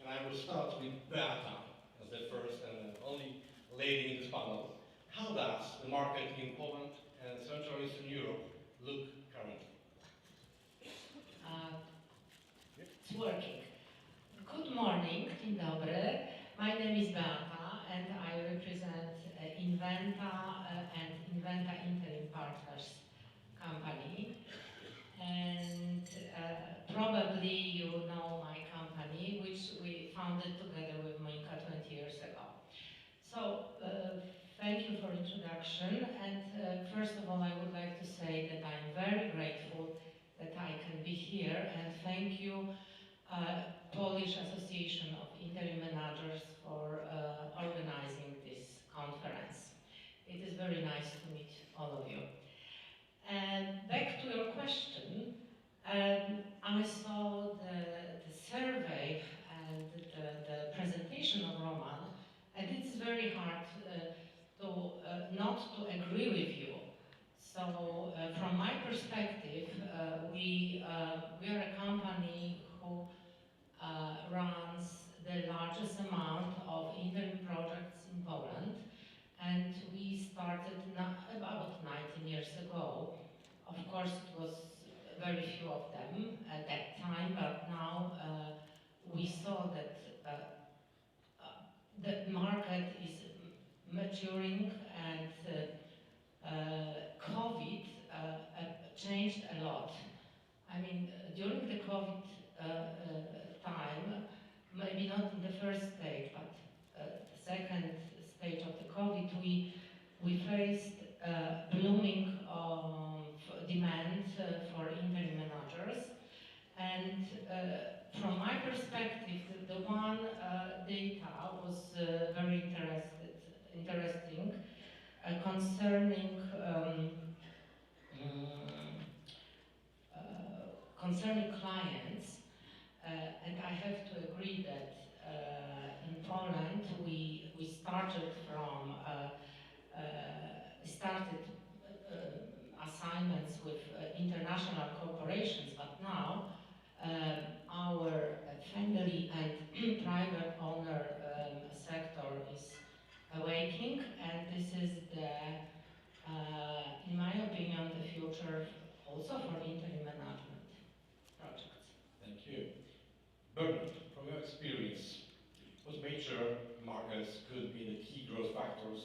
and I will start with Beata as the first and only lady in this panel. How does the market in Poland and Central Eastern Europe look currently? It's working. Good morning, dzień dobry. My name is Beata and I represent Inwenta and Inwenta Interim Partners company. And probably you know my company, which we founded together with Monika 20 years ago. So thank you for introduction. And first of all, I would like to say that I'm very grateful that I can be here, and thank you, Polish Association of Interim Managers, for organizing this conference. It is very nice to meet all of you. And back to your question, I saw the survey and the presentation of Roman, and it's very hard not to agree with you. So from my perspective, we are a company who runs the largest amount of interim projects in Poland, and we started about 19 years ago. Of course, it was very few of them at that time, but now we saw that the market is maturing, and COVID changed a lot. I mean, during the COVID time, maybe not in the first stage, but the second stage of the COVID, we faced blooming demand for interim managers. And from my perspective, the one data was very interesting concerning clients, and I have to agree that in Poland we started from assignments with international corporations, but now our family and private owner sector is awakening, and this is the, in my opinion, the future also for interim management projects. Thank you. Bernard, from your experience, what major markets could be the key growth factors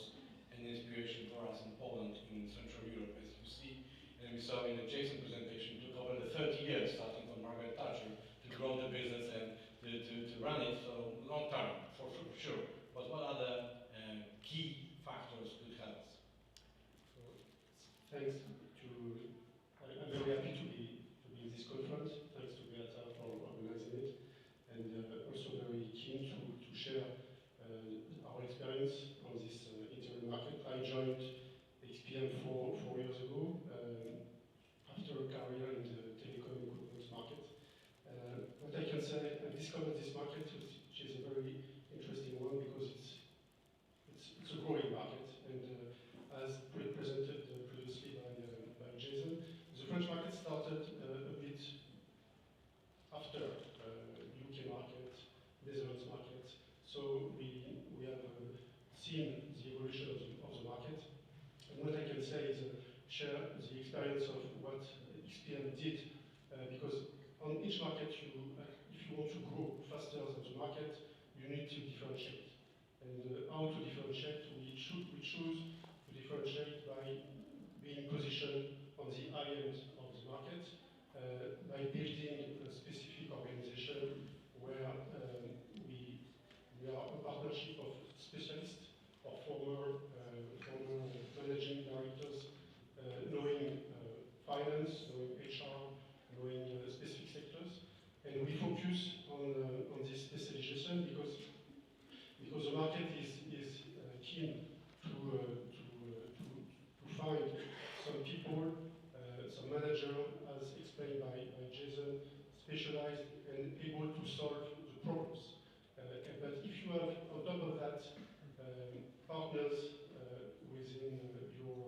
and inspiration for us in Poland, in Central Europe, as you see, and we saw in the Jason presentation, it took over the 30 years, starting from Margaret Thatcher, to grow the business and to run it, so long time, for sure. But what other key factors could help us? Thanks I'm very happy to be in this conference. Thanks to Beata for organizing it, and also very keen to share our experience on this interim market. I joined XPM 4 years ago after a career in the telecom equipment market. What I can say, I discovered this market, which is a very interesting one because it's a growing market, and as presented previously by Jason, the French market started a bit after UK market, Netherlands market. So we have seen the evolution of the market. And what I can say is share the experience of what XPM did, because on each market, if you want to grow faster than the market, you need to differentiate. And how to differentiate? We choose to differentiate by being positioned on the high end of the market, by building a specific organization where we are a partnership of specialists or former managing directors, knowing finance, knowing HR, knowing specific sectors, and we focus on this specialization because the market is keen to find some people, some manager, as explained by Jason, specialized and able to solve the problems. But if you have, on top of that, partners within your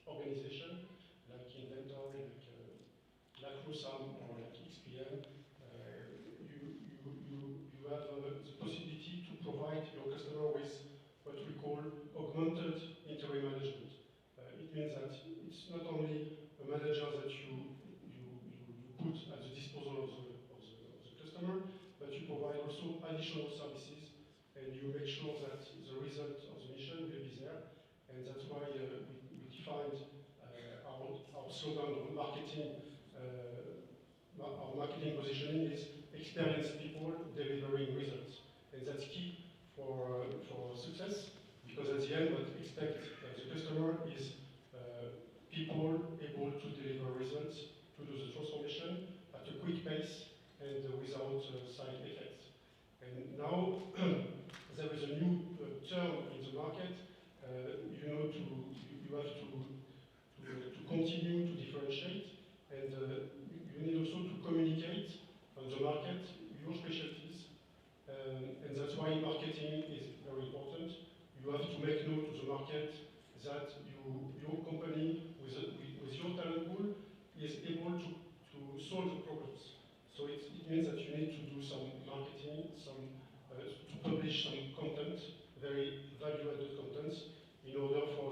organization, like Inwenta, like Russam, or like XPM, you it's not only a manager that you put at the disposal of the customer, but you provide also additional services, and you make sure that the result of the mission will be there. And that's why we defined our slogan on marketing. Our marketing positioning is experienced people delivering results, and that's key for success, because at the end what we expect the customer is people able to deliver results, to do the transformation at a quick pace and without side effects. And now there is a new term in the market. You have to continue to differentiate, and you need also to communicate on the market your specialties, and that's why marketing is very important. You have to make known to the market that your company with your talent pool is able to solve the problems. So it means that you need to do some marketing, to publish some content, very value-added content, in order for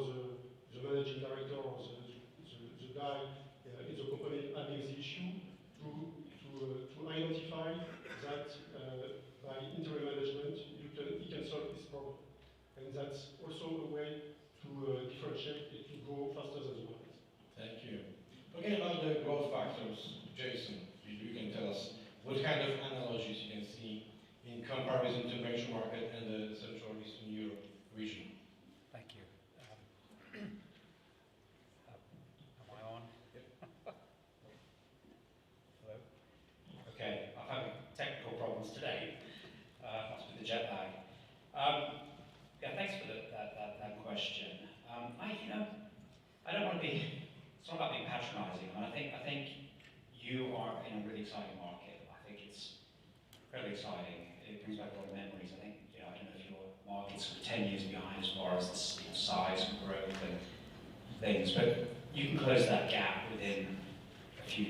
the managing director or the guy in the company having the issue to identify that by interim management he can solve this problem. And that's also a way to differentiate and to grow faster than the market. Thank you. Talking about the growth factors, Jason, you can tell us what kind of analogies you can see in comparison to the Belgian market and the Central Eastern Europe region. Thank you. Am I on? Yep. Hello? Okay, I'm having technical problems today. Must be the jet lag. Yeah, thanks for that question. I don't want to be. It's not about being patronising. I think you are in a really exciting market. I think it's incredibly exciting. It brings back a lot of memories. I think, I don't know if your market's sort of 10 years behind as far as the size and growth and things, but you can close that gap within a few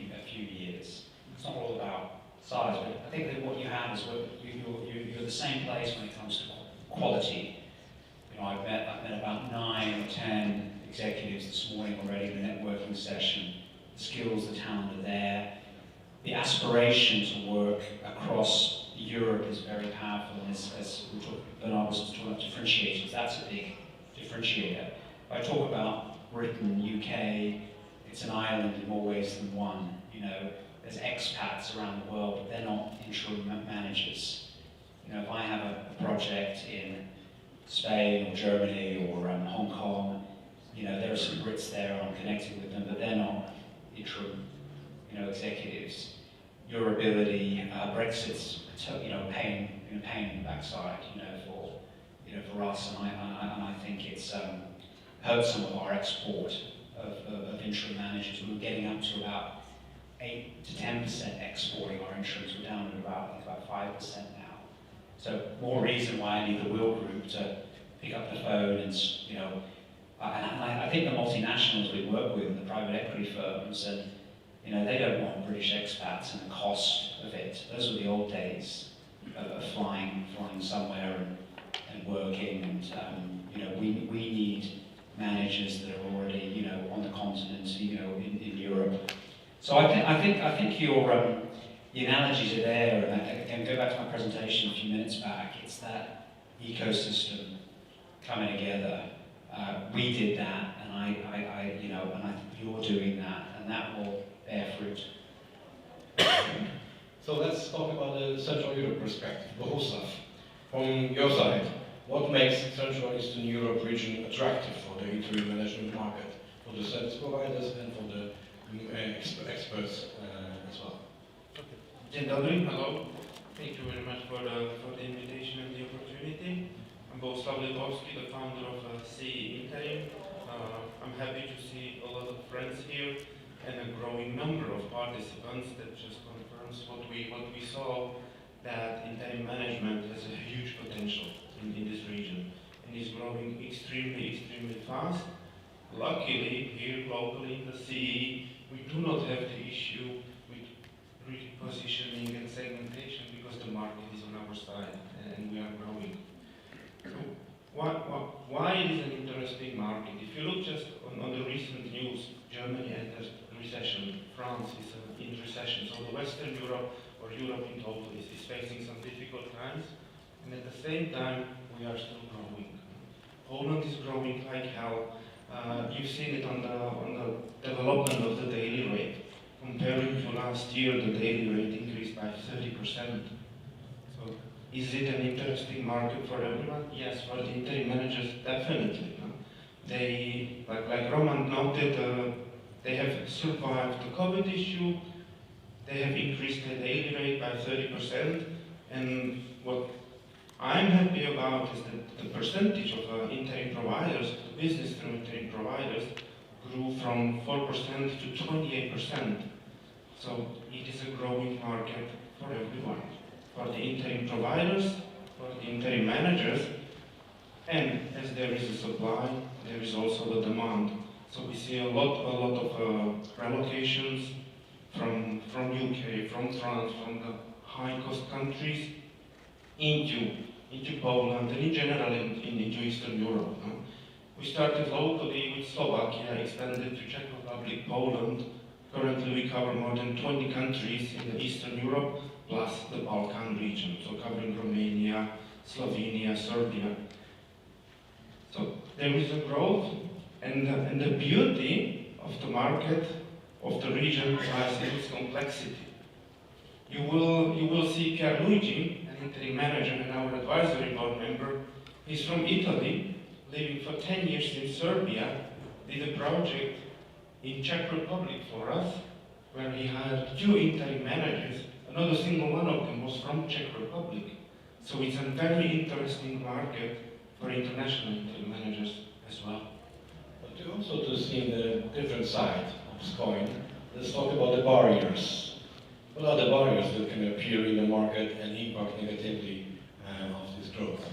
years. It's not all about size, but I think that what you have is you're the same place when it comes to quality. I've met about 9 or 10 executives this morning already in a networking session. The skills, the talent are there. The aspiration to work across Europe is very powerful, and as Bernard was talking about differentiators, that's a big differentiator. If I talk about Britain, UK, it's an island in more ways than one. There's expats around the world, but they're not interim managers. If I have a project in Spain or Germany or Hong Kong, there are some Brits there, I'm connected with them, but they're not interim, executives. Your ability, Brexit's, pain in the backside, for us, and I think it's hurt some of our export of interim managers. We were getting up to about 8 to 10% exporting our interims. We're down to about 5% now. So more reason why I need the Will Group to pick up the phone and I think the multinationals we work with, the private equity firms, and they don't want British expats and the cost of it. Those were the old days of flying somewhere and working, and we need managers that are already on the continent, in Europe. So I think the analogies are there, and again, go back to my presentation a few minutes back. It's that ecosystem coming together. We did that, and I think you're doing that, and that will bear fruit. So let's talk about the Central Europe perspective. Bohuslav, from your side, what makes Central Eastern Europe region attractive for the interim management market, for the service providers and for the experts as well? Okay. Dzień dobry, hello. Thank you very much for the invitation and the opportunity. I'm Bohuslav Lipovsky, the founder of CE Interim. I'm happy to see a lot of friends here and a growing number of participants. That just confirms what we saw, that interim management has a huge potential in this region and is growing extremely fast. Luckily, here locally in the CE, we do not have the issue with repositioning and segmentation because the market is on our side and we are growing. So why it is an interesting market? If you look just on the recent news, France is in recession. So the Western Europe, or Europe in total, is facing some difficult times. And at the same time, we are still growing. Poland is growing like hell. You've seen it on the development of the daily rate. Comparing to last year, the daily rate increased by 30%. So, is it an interesting market for everyone? Yes, for the interim managers, definitely. They, like Roman noted, they have survived the COVID issue. They have increased their daily rate by 30%. And what I'm happy about is that the percentage of interim providers, the business through interim providers, grew from 4% to 28%. So it is a growing market for everyone, for the interim providers, for the interim managers, and as there is a supply, there is also the demand. So we see a lot of relocations from UK, from France, from the high-cost countries into Poland and in general into Eastern Europe. We started locally with Slovakia, expanded to Czech Republic, Poland. Currently we cover more than 20 countries in the Eastern Europe, plus the Balkan region, so covering Romania, Slovenia, Serbia. So there is a growth, and the beauty of the market, of the region, lies in its complexity. You will see Pierluigi, an interim manager and our advisory board member. He's from Italy, living for 10 years in Serbia, did a project in Czech Republic for us, where he hired 2 interim managers. Not a single one of them was from Czech Republic. So it's a very interesting market for international interim managers as well. But you also to see the different side of this coin. Let's talk about the barriers. What are the barriers that can appear in the market and impact negatively of this growth?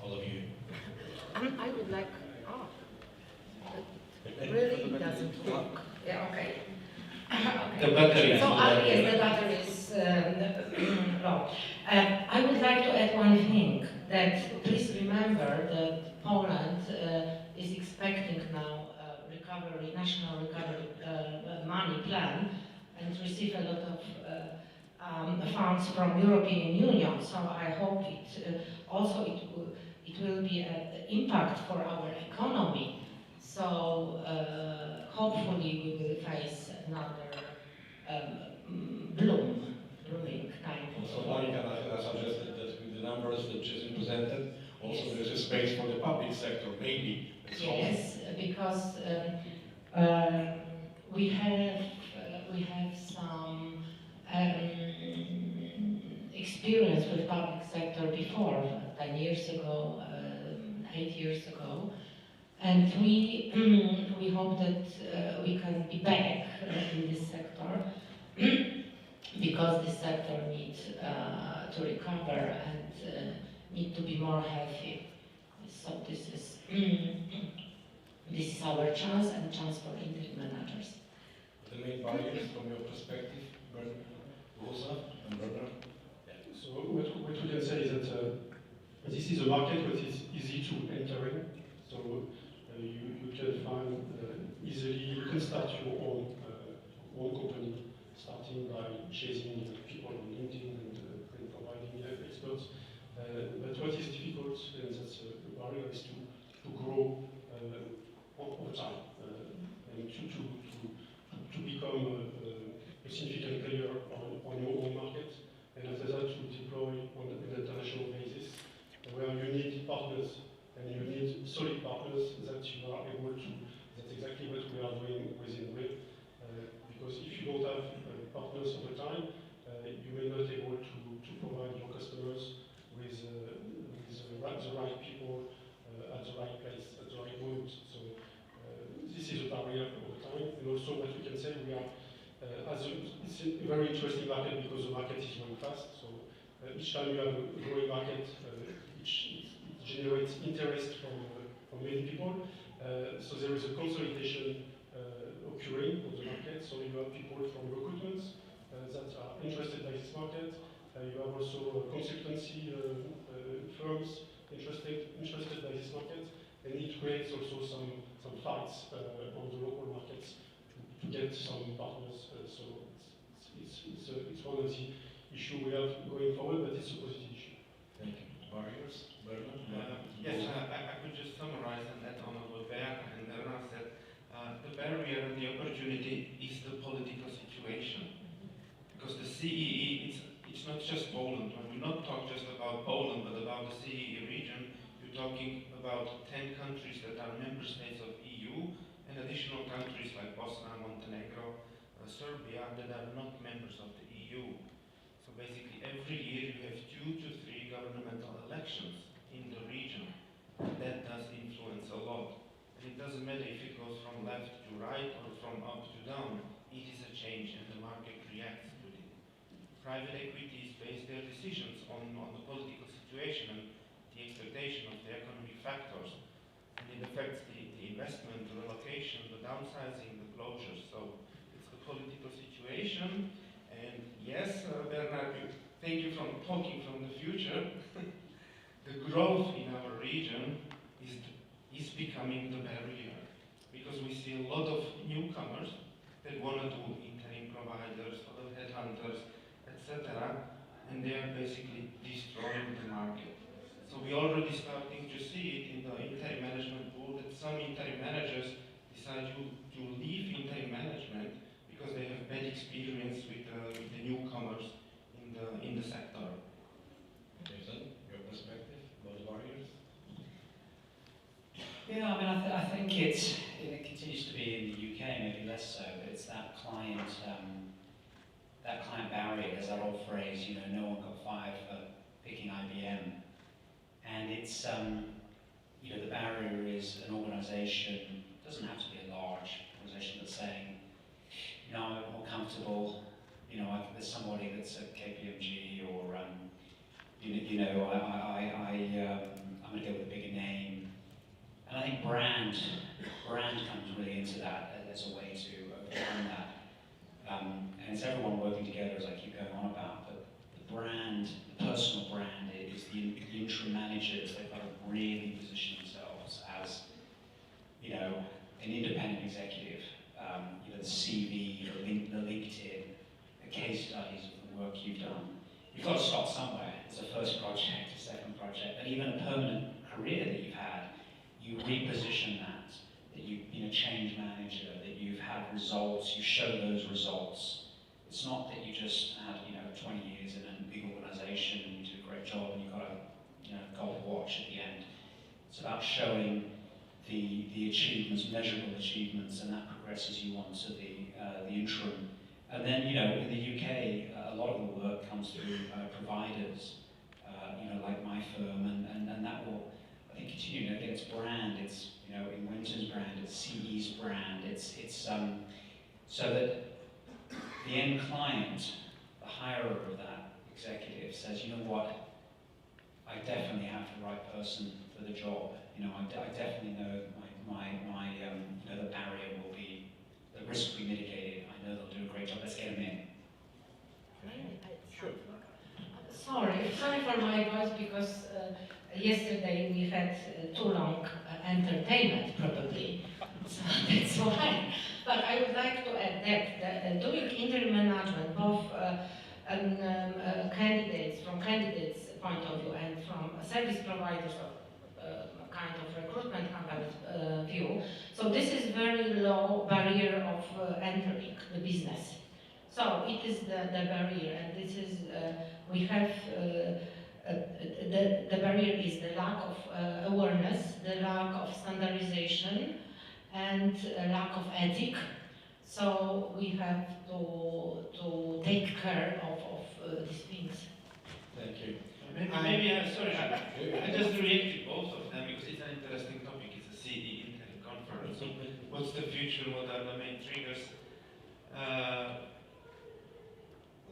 All of you. I would like. Oh, it really doesn't work. Yeah. Okay. Okay. The battery. So yes, the battery is low. I would like to add one thing. That please remember that Poland is expecting now recovery, national recovery money plan, and receive a lot of funds from European Union. So I hope it also it will be an impact for our economy. So hopefully we will face another blooming time. So Monica suggested that with the numbers that Jason presented, also Yes. there's a space for the public sector, maybe. Yes, because we have some experience with public sector before, 10 years ago, 8 years ago, and we hope that we can be back in this sector because this sector needs to recover and need to be more healthy. So this is our chance and chance for interim managers. The main barriers from your perspective, Bohuslav and Bernard? So what we can say is that this is a market that is easy to enter in. So you can find easily, you can start your own company, starting by chasing people on LinkedIn and providing experts. But what is difficult, and that's the barrier, is to grow over time and to become a significant player on your own market, and after that to deploy on an international basis, where you need partners and you need solid partners that you are able to. That's exactly what we are doing within WIP, because if you don't have partners over time, you may not be able to provide your customers with the right people at the right place, at the right moment. So this is a barrier over time. And also what we can say, we are, it's a very interesting market because the market is growing fast. So each time you have a growing market, it generates interest from many people. So there is a consolidation occurring of the market. So you have people from recruitments that are interested by this market. You have also consultancy firms interested by this market, and it creates also some fights on the local markets to get some partners. So transparency issue we have going forward, but it's a positive issue. Thank you. Barriers? Yes, I could just summarize and add on what Beata and Erna said. The barrier and the opportunity is the political situation. Because the CEE, it's not just Poland. When we not talk just about Poland, but about the CEE region, you're talking about 10 countries that are member states of EU, and additional countries like Bohuslav, Montenegro, Serbia, that are not members of the EU. So basically, every year you have 2 to 3 governmental elections in the region. That does influence a lot. And it doesn't matter if it goes from left to right or from up to down. It is a change, and the market reacts to it. Private equities base their decisions on the political situation and the expectation of the economic factors. And it affects the investment, the relocation, the downsizing, the closures. So it's the political situation. And yes, Bernard, thank you for talking from the future. The growth in our region is becoming the barrier. Because we see a lot of newcomers that want to do interim providers, a lot of headhunters, etc. And they are basically destroying the market. So we're already starting to see it in the interim management pool that some interim managers decide to leave interim management because they have bad experience with the newcomers in the sector. Jason, your perspective about the barriers? Yeah, I mean, I think it continues to be in the UK, maybe less so, but it's that client barrier. There's that old phrase, you know, no one got fired for picking IBM. And it's, you know, the barrier is an organisation, doesn't have to be a large organisation, that's saying, you know, I'm more comfortable, you know, there's somebody that's at KPMG or, you know, I'm going to go with a bigger name. And I think brand comes really into that as a way to overcome that. And it's everyone working together, as I keep going on about, but the brand, the personal brand is the interim managers. They've got to really position themselves as, you know, an independent executive. You know, the CV, the LinkedIn, the case studies of the work you've done. You've got to start somewhere. It's a first project, a second project, and even a permanent career that you've had. You reposition that you know, change manager, that you've had results, you show those results. It's not that you just had, you know, 20 years in a big organisation and you did a great job and you got a, you know, gold watch at the end. It's about showing the achievements, measurable achievements, and that progresses you on to the interim. And then, you know, in the UK, a lot of the work comes through providers, you know, like my firm, and that will, I think, continue. You know, again, it's brand, it's, you know, Inwenta's brand, it's CE's brand, it's so that the end client, the hirer of that executive says, you know what, I definitely have the right person for the job. You know, I definitely know my you know, the barrier will be, the risk will be mitigated. I know they'll do a great job. Let's get them in. Sure. Sorry for my voice, because yesterday we had too long entertainment, probably. So that's why. But I would like to add that doing interim management, both candidates, from candidates' point of view and from service providers of kind of recruitment company view, so this is very low barrier of entering the business. So it is the barrier, and this is, we have, the barrier is the lack of awareness, the lack of standardization, and a lack of ethic. So we have to take care of these things. Thank you. Sorry, I just reacted both of them because it's an interesting topic. It's a CE Interim conference. So what's the future? What are the main triggers?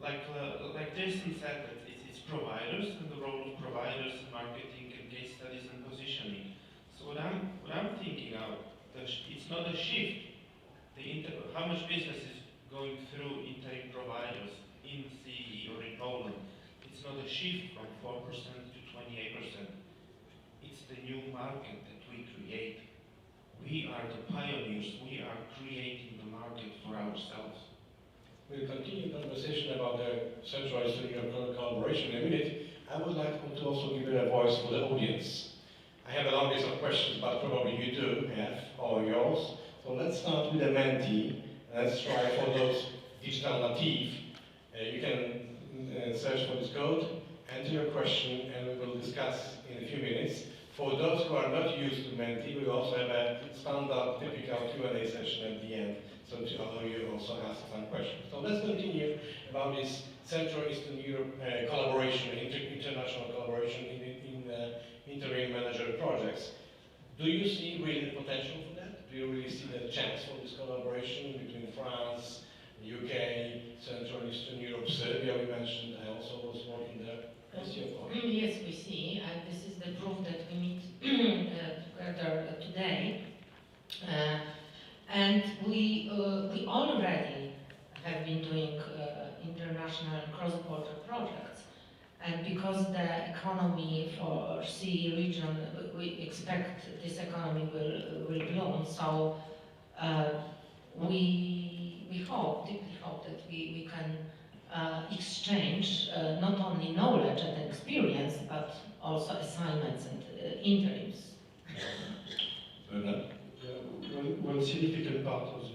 Like Jason said, that it's providers and the role of providers, marketing and case studies and positioning. So what I'm thinking of, it's not a shift. How much business is going through interim providers in CE or in Poland? It's not a shift from 4% to 28%. It's the new market that we create. We are the pioneers. We are creating the market for ourselves. we'll continue conversation about the Central Eastern European collaboration in a minute. I would like to also give a voice for the audience. I have a long list of questions, but probably you do have all yours. So let's start with the mentee. Let's try for those digital native. You can search for this code, enter your question, and we will discuss in a few minutes. For those who are not used to Menti, we also have a standard typical Q&A session at the end, so to allow you also ask some questions. So let's continue about this Central Eastern Europe collaboration, international collaboration in interim manager projects. Do you see really the potential for that? Do you really see the chance for this collaboration between France, UK, Central Eastern Europe, Serbia we mentioned? I also was working there. Yes, we see, and this is the proof that we meet together today. And we already have been doing international cross-border projects. And because the economy for CE region, we expect this economy will bloom, so we deeply hope that we can exchange not only knowledge and experience, but also assignments and interims. One significant part of the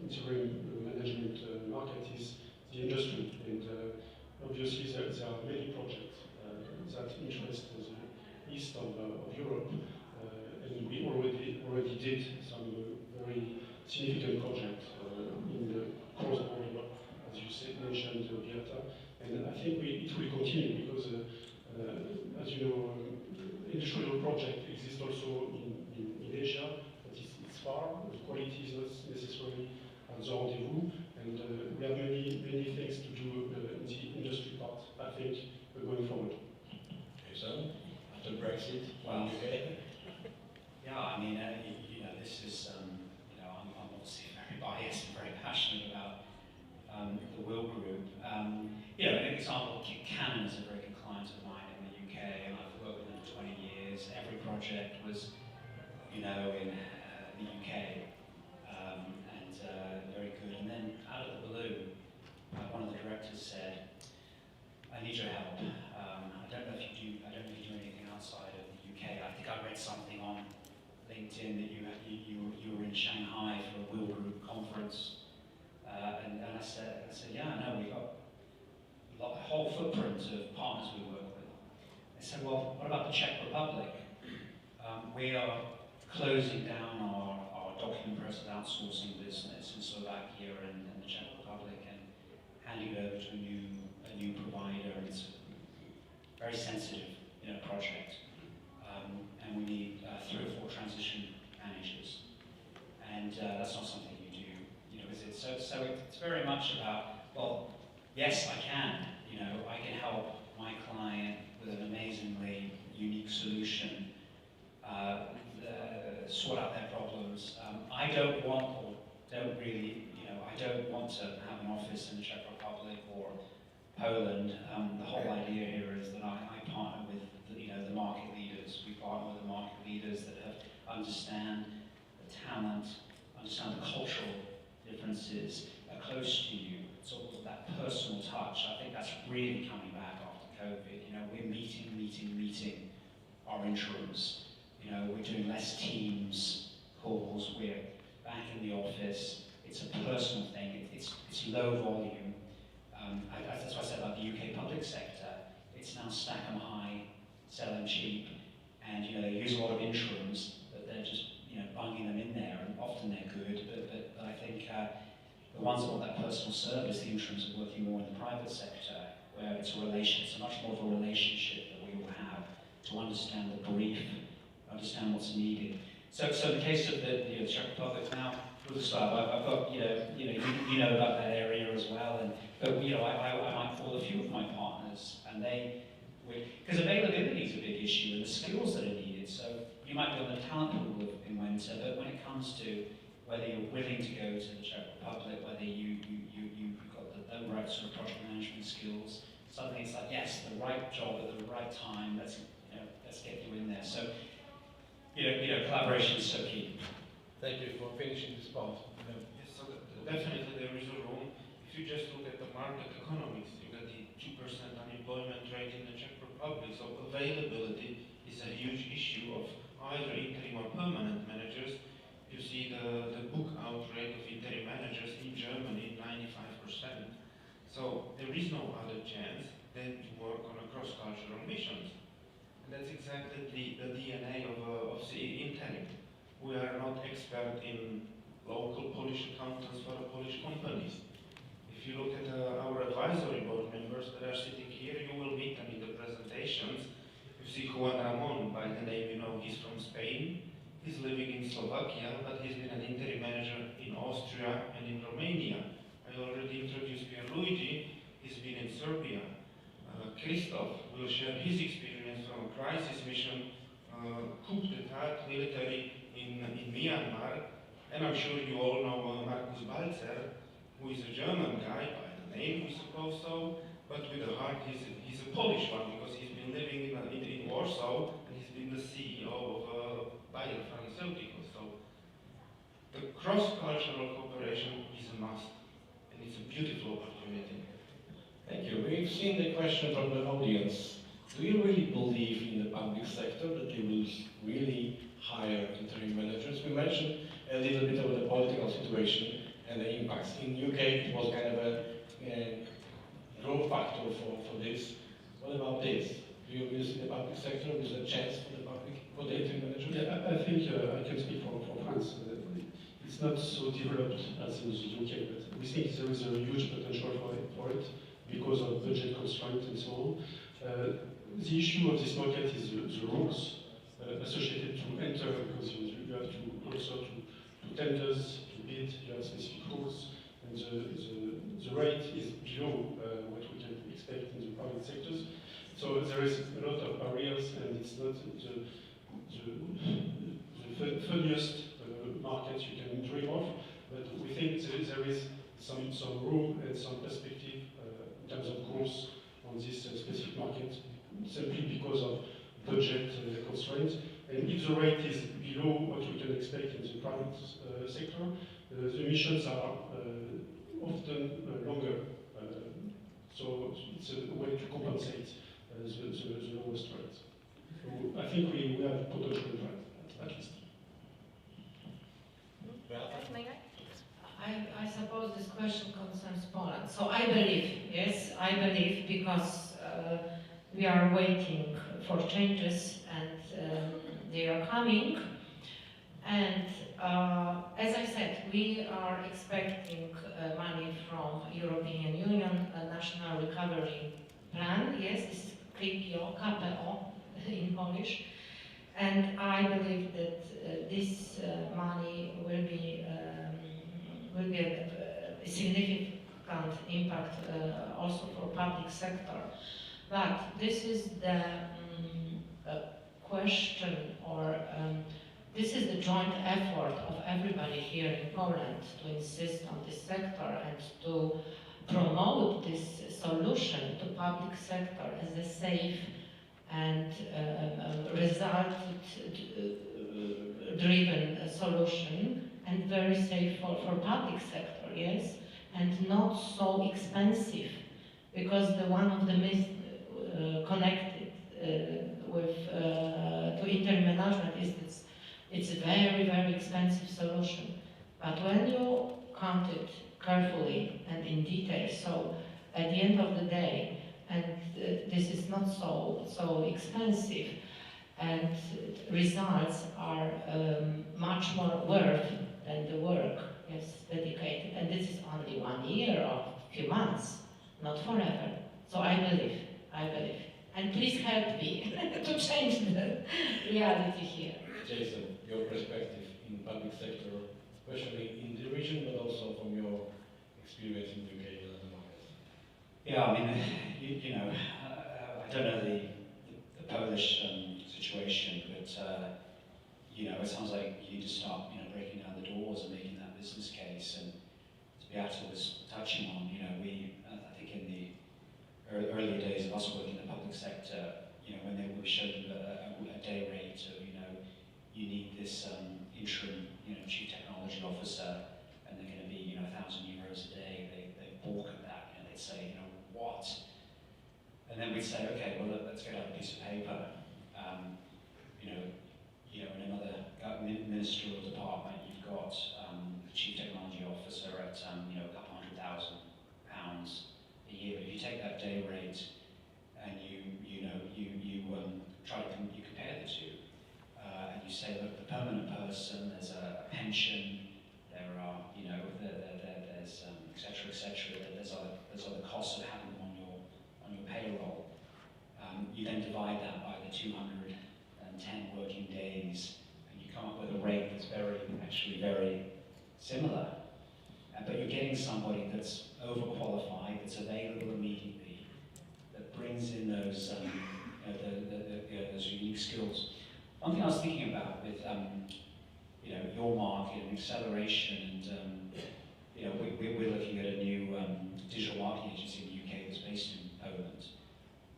interim management market is the industry, and obviously there are many projects that interest the east of Europe, and we already did some very significant projects in the cross-border, as you mentioned, Beata, and I think it will continue because, as you know, industrial project exists also in Asia, but it's far, the quality is not necessarily at the rendezvous, and we have many things to do in the industry part, I think, going forward. So, after Brexit, Wow. UK? Yeah, I mean, this is, I'm obviously very biased and very passionate about the Will Group. An example, Canon is a very good client of mine in the UK, and I've worked with them for 20 years. Every project was, in the UK, and very good. And then out of the blue, one of the directors said, "I need your help. I don't know if you do anything outside of the UK. I think I read something on LinkedIn that you were in Shanghai for a Will Group conference." And I said, "Yeah, I know. We've got a whole footprint of partners we work with." They said, "Well, what about the Czech Republic? We are closing down our document process outsourcing business in Slovakia and the Czech Republic and handing it over to a new provider. And it's a very sensitive, project. And we need 3 or 4 transition managers. And that's not something you do, is it? So it's very much about, well, yes, I can. I can help my client with an amazingly unique solution, sort out their problems. I don't want to have an office in the Czech Republic or Poland. The whole idea here is that I partner with the market leaders. We partner with the market leaders that understand the talent, understand the cultural differences, are close to you. It's all that personal touch. I think that's really coming back after COVID. We're meeting our interims. We're doing less Teams calls. We're back in the office. It's a personal thing. It's low volume. That's why I said about the UK public sector. It's now stack 'em high, sell 'em cheap, and they use a lot of interims, but they're just bunging them in there, and often they're good. But I think the ones that want that personal service, the interims are working more in the private sector, where it's much more of a relationship that we all have to understand the brief, understand what's needed. So in the case of the Czech Republic now, Bohuslav, I've got you know about that area as well, but I might call a few of my partners, and because availability is a big issue and the skills that are needed. So you might be on the talent pool of Inwenta, but when it comes to whether you're willing to go to the Czech Republic, whether you've got the right sort of project management skills, suddenly it's like, yes, the right job at the right time. Let's get you in there. So collaboration is so key. Thank you for finishing this part. Yes, so definitely there is a room. If you just look cross-cultural missions. And that's exactly the DNA of CE Interim. We are not expert in local Polish accountants for the Polish companies. If you look at our advisory board members that are sitting here, you will meet them in the presentations. You see Juan Ramon, by the name you know, he's from Spain. He's living in Slovakia, but he's been an interim manager in Austria and in Romania. I already introduced Pierluigi, he's been in Serbia. Christoph will share his experience from a crisis mission, coup d'etat military in Myanmar. And I'm sure you all know Markus Balzer, who is a German guy by the name, we suppose so, but with the heart he's a Polish one, because he's been living in Warsaw and he's been the CEO of Bayer Pharmaceuticals. So the cross-cultural cooperation is a must, and it's a beautiful opportunity. Thank you. We've seen the question from the audience. Do you really believe in the public sector that they will really hire interim managers? We mentioned a little bit about the political situation and the impacts. In UK, it was kind of a growth factor for this. What about this? Do you really see the public sector as a chance for the interim managers? Yeah, I think I can speak for France. It's not so developed as in the UK, but we think there is a huge potential for it because of budget constraints and so on. The issue of this market is the rules associated to enter, because you have to also to tenders, to bid, you have specific rules, and the rate is below what we can expect in the private sectors. So there is a lot of barriers, and it's not the funniest market you can dream of, but we think there is some room and some perspective in terms of growth on this specific market, simply because of budget constraints. And if the rate is below what we can expect in the private sector, the missions are often longer. So it's a way to compensate the lowest rate. So I think we have potential for it, at least. I suppose this question concerns Poland. So I believe, yes, I believe, because we are waiting for changes, and they are coming. And as I said, we are expecting money from European Union, a National Recovery Plan. Yes, this is KPO in Polish. And I believe that this money will be a significant impact also for public sector. But this is the question, or this is the joint effort of everybody here in Poland to insist on this sector and to promote this solution to public sector as a safe and result-driven solution, and very safe for public sector, yes, and not so expensive, because one of the myths connected to interim management is that it's a very, very expensive solution. But when you count it carefully and in detail, so at the end of the day, and this is not so expensive, and results are much more worth than the work is dedicated. And this is only 1 year or a few months, not forever. So I believe. And please help me to change the reality here. Jason, your perspective in public sector, especially in the region, but also from your experience in the UK and other markets. Yeah, I mean, you know, I don't know the Polish situation, but you know, it sounds like you need to start, you know, breaking down the doors and making that business case. And as Beata was touching on, you know, I think in the earlier days of us working in the public sector, you know, when we showed them a day rate of, you know, you need this interim, you know, chief technology officer, and they're going to be, you know, €1,000 a day. They balk at that, and they'd say, you know, what? And then we'd say, okay, well, let's get out a piece of paper. You know, in another ministerial department, you've got the chief technology officer at, you know, a couple £100,000 a year. If you take that day rate and you etc. There's other costs that happen on your payroll. You then divide that by the 210 working days, and you come up with a rate that's actually very similar. But you're getting somebody that's overqualified, that's available immediately, that brings in those those unique skills. One thing I was thinking about with your market and acceleration, and we're looking at a new digital marketing agency in the UK that's based in Poland,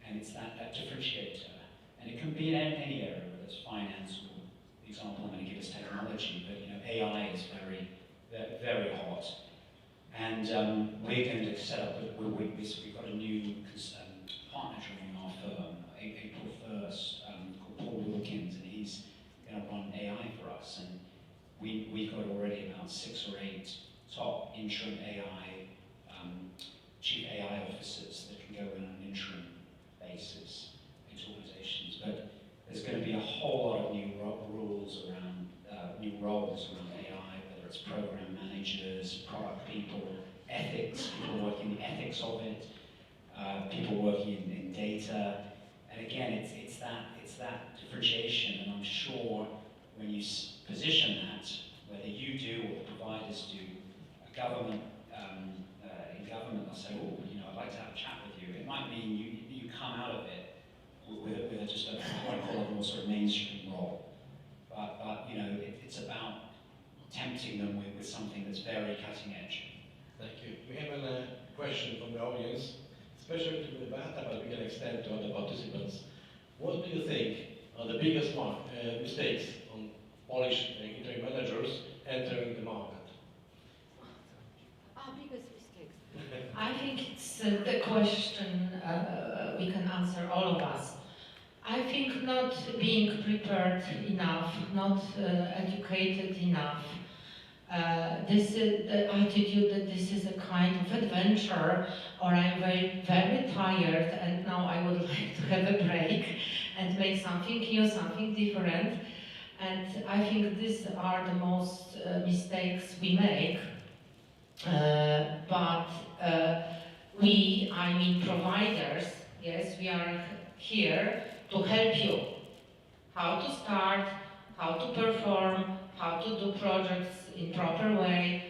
and it's that differentiator, and it can be in any area, whether it's finance or the example I'm going to give is technology, but AI is very hot, and we're going to set up. We've got a new partner joining our firm, April 1st, called Paul Wilkins, and he's going to run AI for us. And we've got already about 6 or 8 top interim AI, chief AI officers that can go in on an interim basis into organizations. But there's going to be a whole lot of new rules around, new roles around AI, whether it's program managers, product people, ethics, people working in the ethics of it, people working in data. And again, it's that differentiation, and I'm sure when you position that, whether you do or the providers do, in government they'll say, oh, I'd like to have a chat with you. It might mean you come out of it with just what I call a more sort of mainstream role. But it's about tempting them with something that's very cutting edge. Thank you. We have a question from the audience, especially to Beata, but we can extend to other participants. What do you think are the biggest mistakes on Polish interim managers entering the market? Our biggest mistakes. I think it's the question we can answer, all of us. I think not being prepared enough, not educated enough. This is the attitude that this is a kind of adventure, or I'm very, very tired and now I would like to have a break and make something new, something different. And I think these are the most mistakes we make. But providers, yes, we are here to help you. How to start, how to perform, how to do projects in proper way,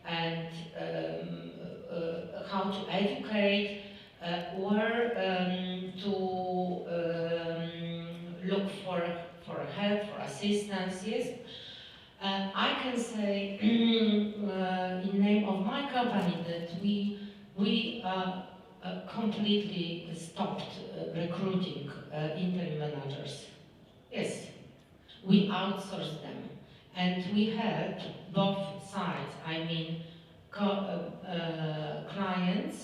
and how to educate, where to look for help, for assistance, yes. I can say in name of my company that we completely stopped recruiting interim managers. Yes, we outsourced them, and we help both sides. I mean, clients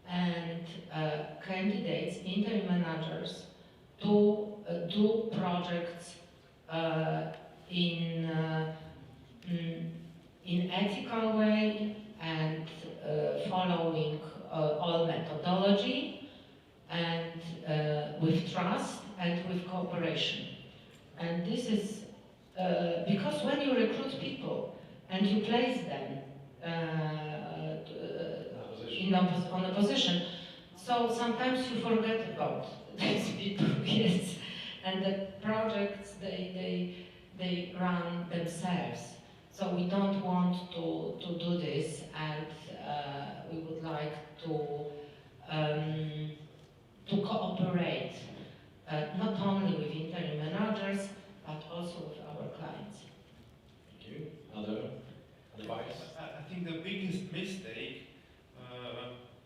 and candidates, interim managers, to do projects in ethical way and following all methodology, and with trust and with cooperation. And this is because when you recruit people and you place them on a position, so sometimes you forget about these people, yes, and the projects they run themselves. So we don't want to do this, and we would like to cooperate not only with interim managers but also with our clients. Thank you. Other advice? I think the biggest mistake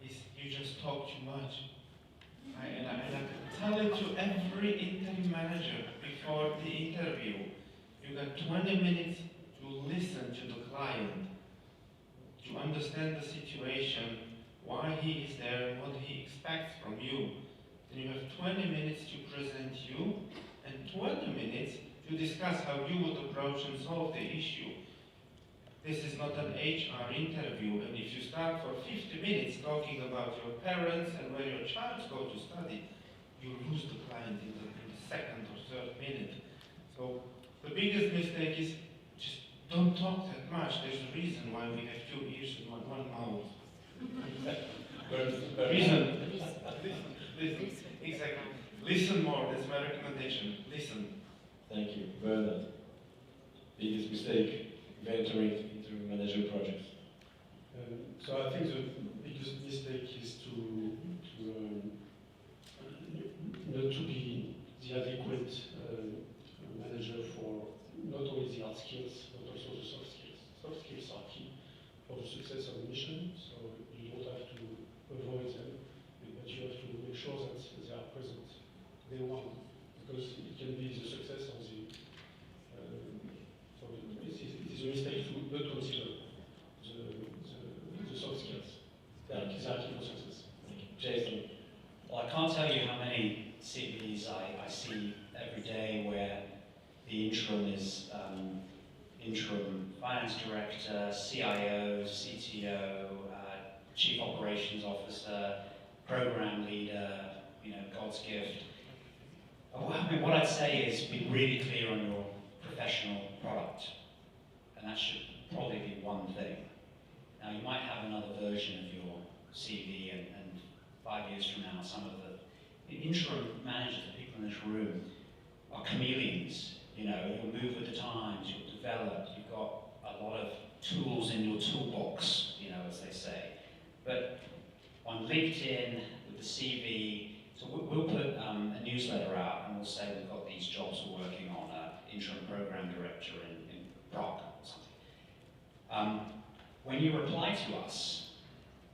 is you just talk too much. And I tell it to every interim manager before the interview. You got 20 minutes to listen to the client, to understand the situation, why he is there, and what he expects from you. Then you have 20 minutes to present you, and 20 minutes to discuss how you would approach and solve the issue. This is not an HR interview, and if you start for 50 minutes talking about your parents and where your child goes to study, you lose the client in the second or third minute. So the biggest mistake is just don't talk that much. There's a reason why we have 2 ears and one mouth. Listen. Listen. Exactly. Listen more. That's my recommendation. Listen. Thank you. Bernard, biggest mistake when entering interim manager projects? So I think the biggest mistake is to not to be the adequate manager for not only the hard skills but also the soft skills. Soft skills are key for the success of the mission, so you don't have to avoid them, but you have to make sure that they are present day one, because it can be the success of the. So it is a mistake to not consider the soft skills. They are key for success. Jason. Well, I can't tell you how many CVs I see every day where the interim is interim finance director, CIO, CTO, chief operations officer, program leader, God's gift. I mean, what I'd say is be really clear on your professional product, and that should probably be one thing. Now, you might have another version of your CV, and 5 years from now, some of the interim managers, the people in this room, are chameleons. You'll move with the times, you'll develop, you've got a lot of tools in your toolbox, as they say. But on LinkedIn, with the CV, so we'll put a newsletter out and we'll say we've got these jobs we're working on, interim program director in Prague or something. When you reply to us,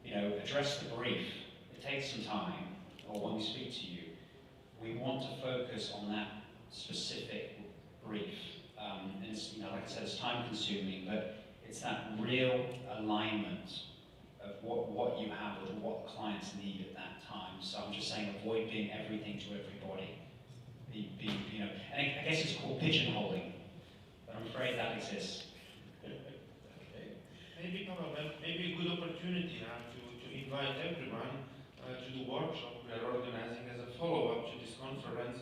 address the brief. It takes some time, or when we speak to you, we want to focus on that specific brief. And it's, like I said, it's time consuming, but it's that real alignment of what you have with what the clients need at that time. So I'm just saying, avoid being everything to everybody. And I guess it's called pigeonholing, but I'm afraid that exists. Maybe a good opportunity now to invite everyone to the workshop we are organizing as a follow-up to this conference,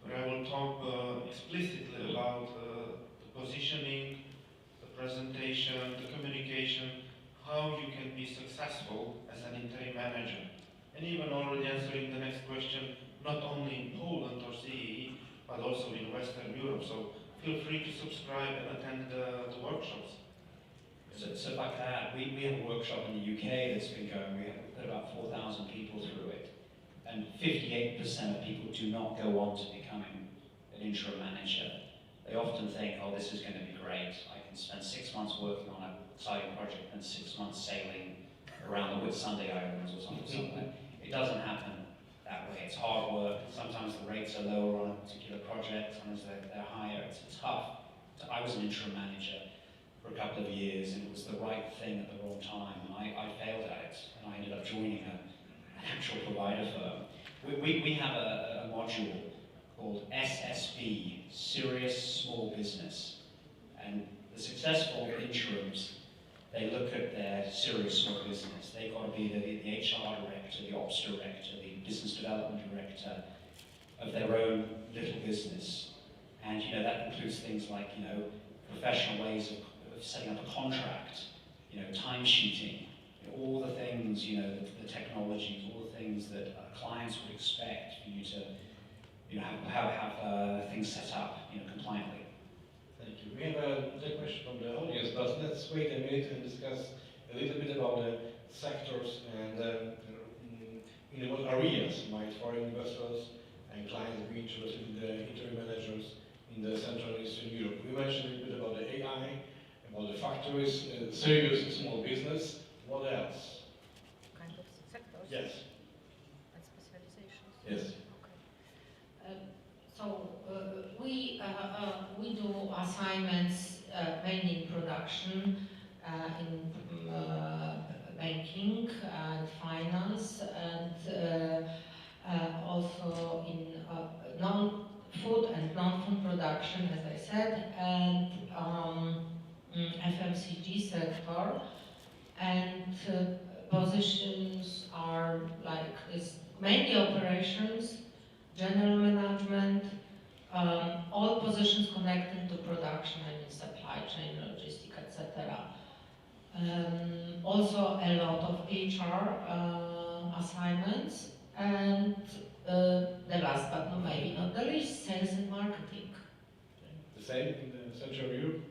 where I will talk explicitly about the positioning, the presentation, the communication, how you can be successful as an interim manager. And even already answering the next question, not only in Poland or CEE, but also in Western Europe. So feel free to subscribe and attend the workshops. So if I could add, we have a workshop in the UK that's been going. We have put about 4,000 people through it, and 58% of people do not go on to becoming an interim manager. They often think, oh, this is going to be great. I can spend 6 months working on an exciting project and 6 months sailing around the Whitsunday Islands or something. It doesn't happen that way. It's hard work. Sometimes the rates are lower on a particular project. Sometimes they're higher. It's tough. I was an interim manager for a couple of years, and it was the right thing at the wrong time, and I failed at it, and I ended up joining an actual provider firm. We have a module called SSB, Serious Small Business, and the successful interims, they look at their serious small business. They've got to be the HR director, the ops director, the business development director of their own little business, and that includes things like professional ways of setting up a contract, time sheeting, all the things, the technologies, all the things that clients would expect for you to, have things set up, compliantly. Thank you. We have a question from the audience, but let's wait a minute and discuss a little bit about the sectors and in what areas might foreign investors and clients be interested in the interim managers in the Central and Eastern Europe. We mentioned a little bit about the AI, about the factories, serious small business. What else? Kind of sectors? Yes. And specializations? Yes. Okay. So we do assignments mainly in production, in banking and finance, and also in non-food and non-food production, as I said, and FMCG sector, and positions are like this, mainly operations, general management, all positions connected to production and supply chain, logistics, etc. Also a lot of HR assignments, and the last but not maybe not the least, sales and marketing. The same in the Central Europe?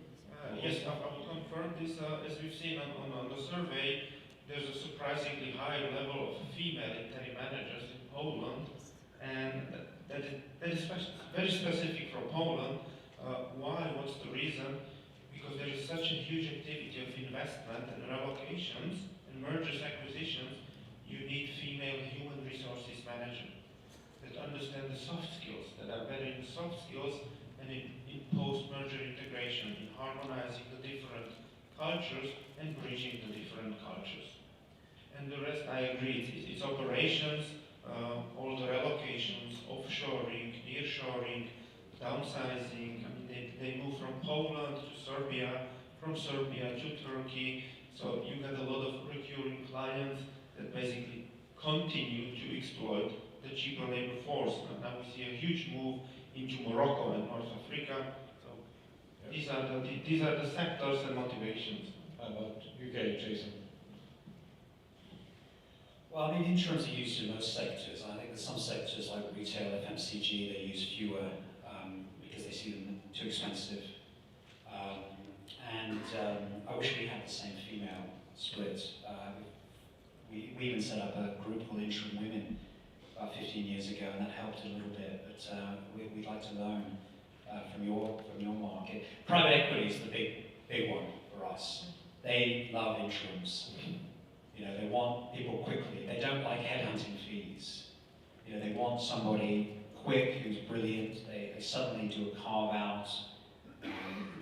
Yes, I would confirm this. As we've seen on the survey, there's a surprisingly high level of female interim managers in Poland, and that is very specific for Poland. Why? What's the reason? Because there is such a huge activity of investment and relocations and mergers, acquisitions. You need female human resources managers that understand the soft skills, that are better in soft skills and in post-merger integration, in harmonizing the different cultures and bridging the different cultures. And the rest, I agree, it's operations, all the relocations, offshoring, nearshoring, downsizing. I mean, they move from Poland to Serbia, from Serbia to Turkey. So you get a lot of recurring clients that basically continue to exploit the cheaper labor force. And now we see a huge move into Morocco and North Africa. So these are the sectors and motivations. How about UK, Jason? Well, I mean, interims are used in most sectors. I think there's some sectors like retail, FMCG, they use fewer because they see them too expensive. I wish we had the same female split. We even set up a group called Interim Women about 15 years ago, and that helped a little bit. But we'd like to learn from your market. Private equity is the big one for us. They love interims. You know, they want people quickly. They don't like headhunting fees. You know, they want somebody quick who's brilliant. They suddenly do a carve out.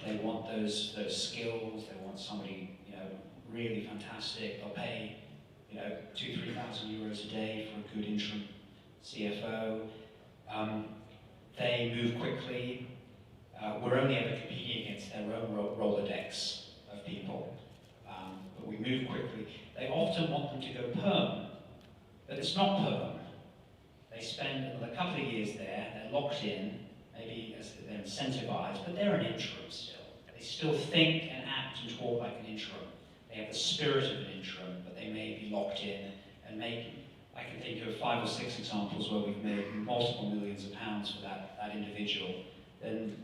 They want those skills. They want somebody, you know, really fantastic. They'll pay, you know, 2,000 to 3,000 euros a day for a good interim CFO. They move quickly. We're only ever competing against their own Rolodex of people. But we move quickly. They often want them to go perm, but it's not perm. They spend a couple of years there, they're locked in, maybe they're incentivized, but they're an interim still. They still think and act and talk like an interim. They have the spirit of an interim, but they may be locked in and make, I can think of 5 or 6 examples where we've made multiple millions of pounds for that individual. Then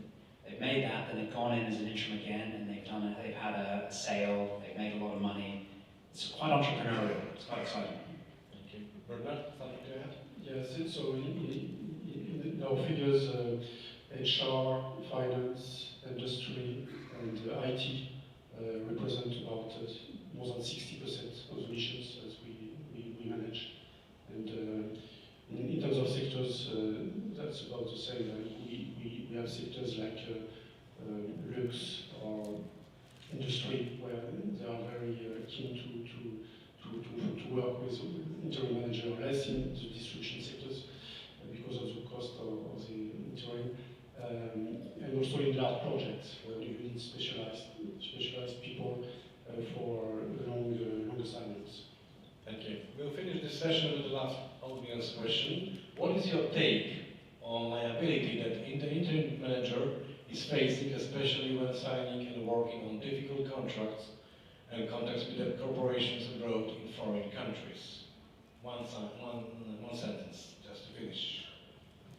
they've made that, then they've gone in as an interim again, and they've had a sale, they've made a lot of money. It's quite entrepreneurial, it's quite exciting. Thank you. Bernard, something to add? Yes, so in our figures, HR, finance, industry, and IT represent about more than 60% of the missions that we manage. And in terms of sectors, that's about the same. We have sectors like lux or industry, where they are very keen to work with interim manager, less in the distribution sectors because of the cost of the interim, and also in large projects where you need specialized people for long assignments. Thank you. We'll finish this session with the last audience question. What is your take on liability that the interim manager is facing, especially when signing and working on difficult contracts and contacts with the corporations abroad in foreign countries? One sentence, just to finish.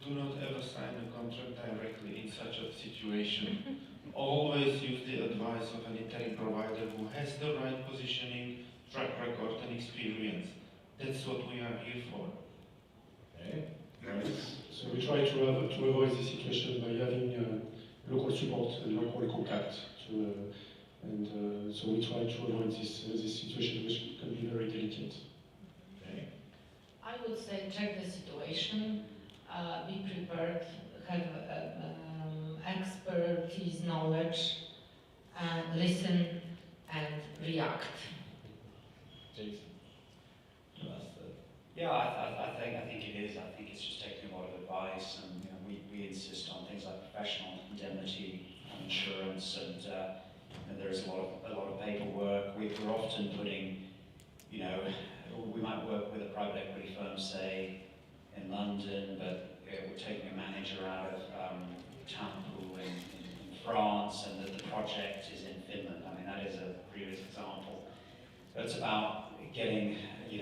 Do not ever sign a contract directly in such a situation. Always use the advice of an interim provider who has the right positioning, track record and experience. That's what we are here for. Okay, nice. So we try to avoid this situation by having local support and local contact. So we try to avoid this situation, which can be very delicate. Okay. I would say check the situation, be prepared, have expertise, knowledge, and listen and react. Jason. Yeah, I think it is. I think it's just taking a lot of advice, and you know, we insist on things like professional indemnity, insurance, and there's a lot of paperwork. We're often putting, you know, we might work with a private equity firm, say, in London, but we're taking a manager out of Tampool in France, and the project is in Finland. I mean, that that is a previous example. But it's about getting,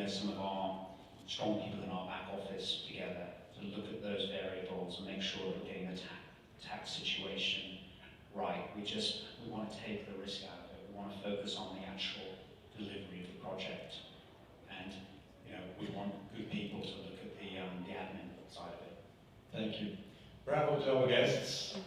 some of our strong people in our back office together to look at those variables and make sure that we're getting the tax situation right. We want to take the risk out of it. We want to focus on the actual delivery of the project. And, we want good people to look at the admin side of it. Thank you. Bravo to our guests.